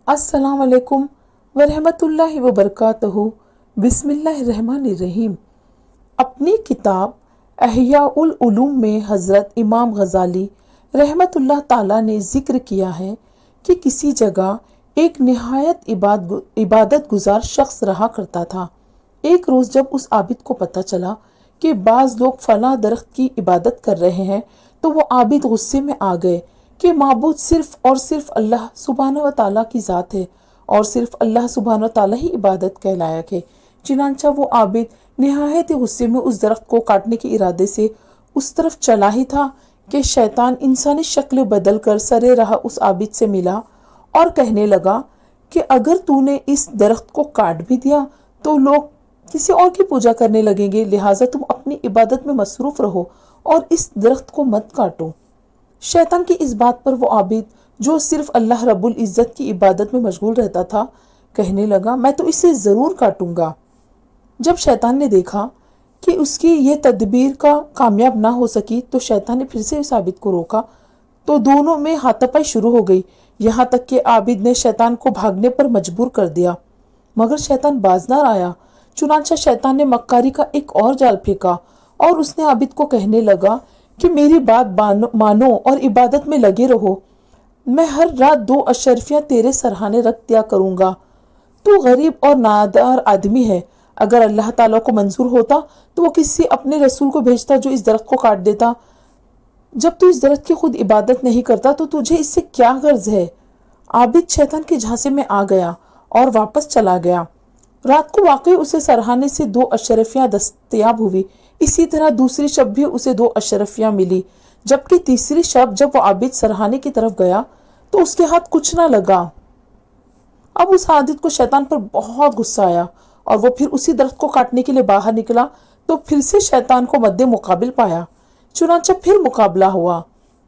अस्सलाम वालेकुम वरहमतुल्लाहि वबरकातुहू। बिस्मिल्लाहिर्रहमानिर्रहीम। अपनी किताब अहयाउल उलूम में हज़रत इमाम गज़ाली रहमतुल्लाह ताला ने जिक्र किया है कि किसी जगह एक निहायत इबादत गुजार शख्स रहा करता था। एक रोज़ जब उस आबिद को पता चला कि बाज़ लोग फला दरख्त की इबादत कर रहे हैं तो वो आबिद गुस्से में आ गए कि माबूद सिर्फ और सिर्फ अल्लाह सुब्हानहू व तआला की ज़ात है और सिर्फ अल्लाह सुब्हानहू व तआला ही इबादत के लायक है। चुनांचा वो आबिद निहायत गुस्से में उस दरख्त को काटने के इरादे से उस तरफ चला ही था कि शैतान इंसानी शक्ल बदल कर सरे राह उस आबिद से मिला और कहने लगा कि अगर तूने इस दरख्त को काट भी दिया तो लोग किसी और की पूजा करने लगेंगे, लिहाजा तुम अपनी इबादत में मसरूफ रहो और इस दरख्त को मत काटो। शैतान की इस बात पर वो आबिद जो सिर्फ अल्लाह रब्बुल इज़्ज़त की इबादत में मशगूल रहता था कहने लगा, मैं तो इसे ज़रूर काटूंगा। जब शैतान ने देखा कि उसकी ये तदबीर का कामयाब ना हो सकी तो शैतान ने फिर से उस आबिद को रोका तो दोनों में हाथापाई शुरू हो गई, यहाँ तक कि आबिद ने शैतान को भागने पर मजबूर कर दिया, मगर शैतान बाज ना आया। चुनांचा शैतान ने मक्कारी का एक और जाल फेंका और उसने आबिद को कहने लगा कि मेरी बात मानो और इबादत में लगे रहो। मैं हर रात 2 अशरफियाँ तेरे सरहाने रख दिया करूँगा। तू गरीब और नादार आदमी है, अगर अल्लाह ताला को मंजूर होता तो वो किसी अपने रसूल को भेजता जो इस दरख्त को काट देता। जब तू इस दरख्त की खुद इबादत नहीं करता तो तुझे इससे क्या गर्ज है। आबिद शैतान के झांसे में आ गया और वापस चला गया। रात को वाकई उसे सरहाने से 2 अशरफियाँ दस्तयाब हुई। इसी तरह दूसरी शब भी उसे 2 अशरफियाँ मिली, जबकि तीसरी शब जब वो आबिद सरहाने की तरफ गया तो उसके हाथ कुछ ना लगा। अब उस आबिद को शैतान पर बहुत गुस्सा आया और वो फिर उसी दरख्त को काटने के लिए बाहर निकला तो फिर से शैतान को मद्दे मुकाबिल पाया। चुनांचा फिर मुकाबला हुआ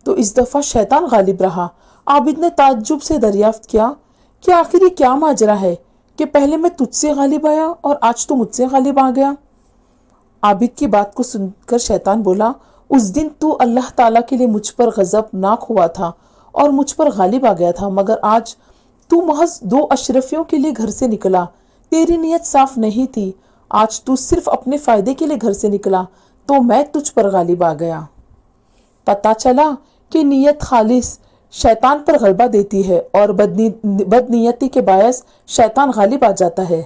तो इस दफा शैतान गालिब रहा। आबिद ने ताज्जुब से दरियाफ्त किया कि आखिर ये क्या माजरा है कि पहले मैं तुझसे गालिब आया और आज तू मुझसे गालिब आ गया। आबिद की बात को सुनकर शैतान बोला, उस दिन तू अल्लाह ताला के लिए मुझ पर गजबनाक हुआ था और मुझ पर गालिब आ गया था, मगर आज तू महज 2 अशरफियों के लिए घर से निकला। तेरी नीयत साफ नहीं थी। आज तू सिर्फ अपने फायदे के लिए घर से निकला तो मैं तुझ पर गालिब आ गया। पता चला कि नीयत खालिस शैतान पर गलबा देती है और बदनीयती के बायस शैतान गालिब आ जाता है।